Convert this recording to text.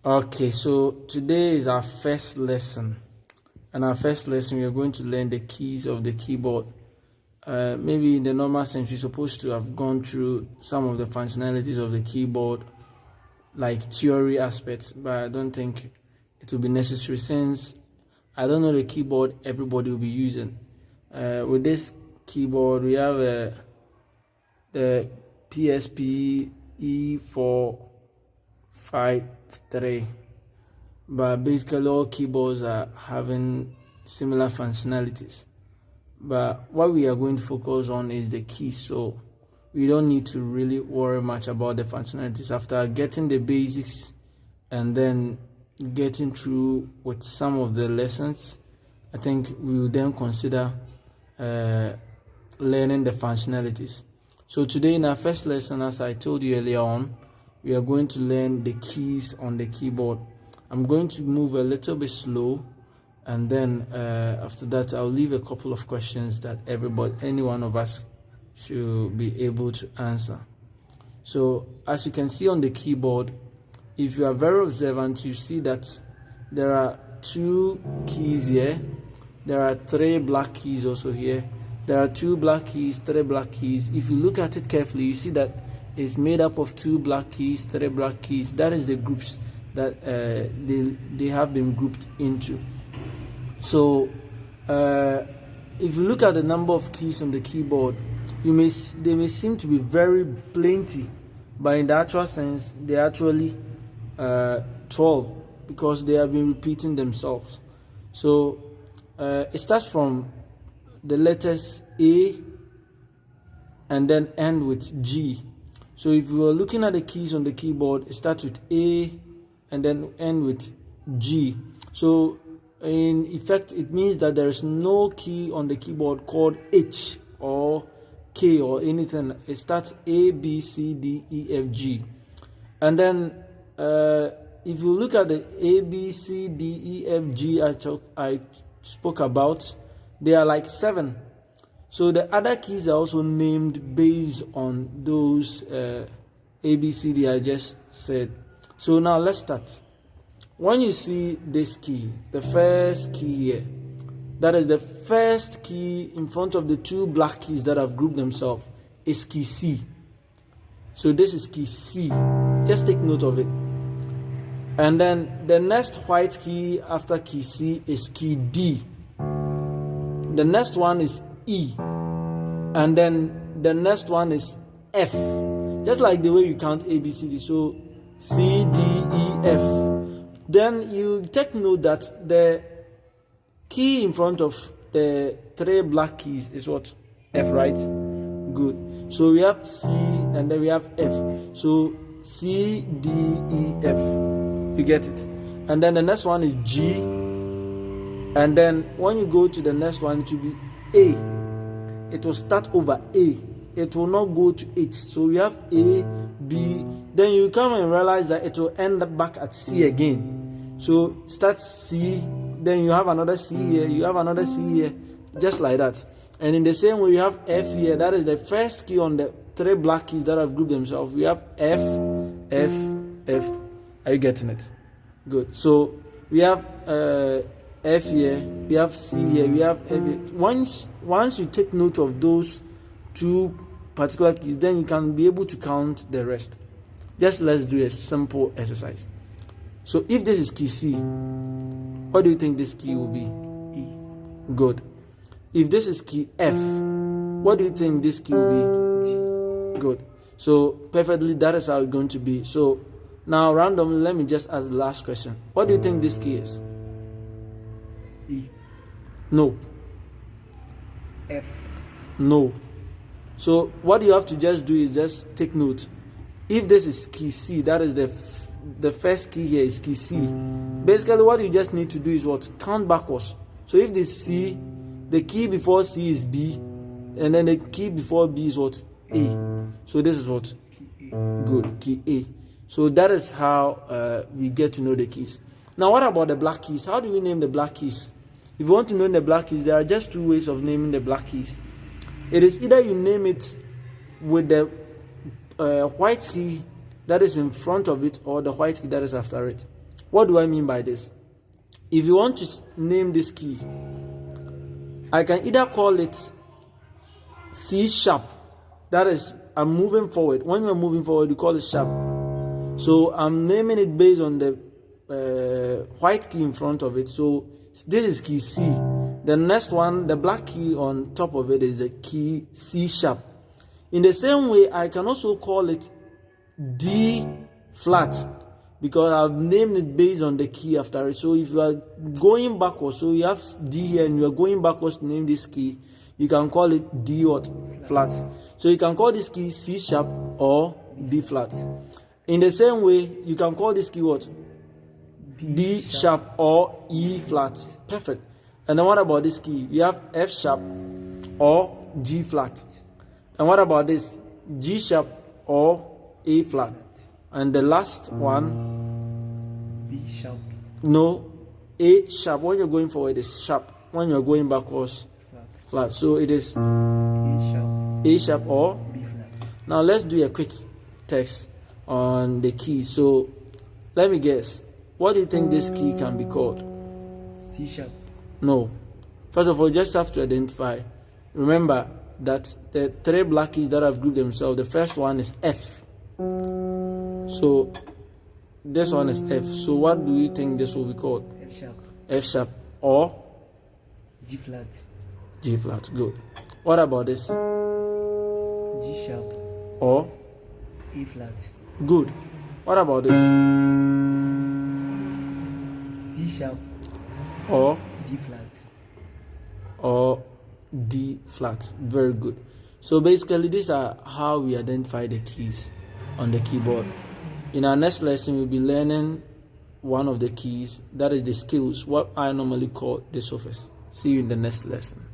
Okay, so today is our first lesson. And our first lesson, we are going to learn the keys of the keyboard. Maybe in the normal sense, we're supposed to have gone through some of the functionalities of the keyboard, like theory aspects, but I don't think it will be necessary since I don't know the keyboard everybody will be using. With this keyboard, we have the PSP E453, but basically all keyboards are having similar functionalities. But what we are going to focus on is the keys, so we don't need to really worry much about the functionalities. After getting the basics and then getting through with some of the lessons, I think we will then consider learning the functionalities. So today in our first lesson, as I told you earlier on, we are going to learn the keys on the keyboard. I'm going to move a little bit slow, and then after that I'll leave a couple of questions that any one of us should be able to answer. So as you can see on the keyboard, if you are very observant, you see that there are two keys here. There are three black keys also here. There are two black keys, three black keys. If you look at it carefully, you see that it's made up of two black keys, three black keys. That is the groups that they have been grouped into. So if you look at the number of keys on the keyboard, they may seem to be very plenty, but in the actual sense, they're actually 12 because they have been repeating themselves. So it starts from the letters A and then end with G. So if you are looking at the keys on the keyboard, it starts with A and then end with G. So in effect, it means that there is no key on the keyboard called H or K or anything. It starts A, B, C, D, E, F, G. And then if you look at the A, B, C, D, E, F, G I spoke about, they are like 7. So the other keys are also named based on those A, B, C, D I just said. So now let's start. When you see this key, the first key here, that is the first key in front of the two black keys that have grouped themselves, is key C. So this is key C. Just take note of it. And then the next white key after key C is key D. The next one is E. And then the next one is F. Just like the way you count A, B, C, D. So C, D, E, F. Then you take note that the key in front of the three black keys is what? F, right? Good. So we have C and then we have F. So C, D, E, F. You get it? And then the next one is G. And then when you go to the next one, it will be A. It will start over A. It will not go to H. So we have A, B. Then you come and realize that it will end up back at C again. So start C. Then you have another C here. You have another C here. Just like that. And in the same way, you have F here. That is the first key on the three black keys that have grouped themselves. We have F, F, F. Are you getting it? Good. So we have F here, we have C here, we have F here. Once you take note of those two particular keys, then you can be able to count the rest. Just let's do a simple exercise. So if this is key C, what do you think this key will be? E. Good. If this is key F, what do you think this key will be? Good. So perfectly, that is how it's going to be. So now randomly, let me just ask the last question. What do you think this key is? E. No. F. No. So what you have to just do is just take note. If this is key C, that is the first key here is key C. Basically what you just need to do is what? Count backwards. So if this C, the key before C is B, and then the key before B is what? A. So this is what? Good. Key A. So that is how we get to know the keys. Now what about the black keys? How do we name the black keys? If you want to know the black keys, there are just two ways of naming the black keys. It is either you name it with the white key that is in front of it or the white key that is after it. What do I mean by this? If you want to name this key, I can either call it C sharp. That is, I'm moving forward. When you're moving forward, you call it sharp. So I'm naming it based on the white key in front of it. So this is key C. The next one, the black key on top of it, is the key C sharp. In the same way, I can also call it D flat, because I've named it based on the key after it. So if you are going backwards, so you have D here and you are going backwards to name this key, you can call it D what? Flat. So you can call this key C sharp or D flat. In the same way, you can call this key what? D sharp or E flat. Perfect. And then what about this key? You have F sharp or G flat. And what about this? G sharp or A flat. And the last one, B sharp. No, A sharp. When you're going forward, it's sharp. When you're going backwards, flat. So it is A sharp or B flat. Now let's do a quick test on the key. So let me guess. What do you think this key can be called? C sharp. No. First of all, you just have to identify. Remember that the three black keys that have grouped themselves, the first one is F. So this one is F. So what do you think this will be called? F sharp. F sharp or G flat. G flat. Good. What about this? G sharp. Or A flat. good. What about this? C sharp. Or D flat. or D flat. Very good. So basically, these are how we identify the keys on the keyboard. In our next lesson, we'll be learning one of the keys, that is the skills, what I normally call the sophist. See you in the next lesson.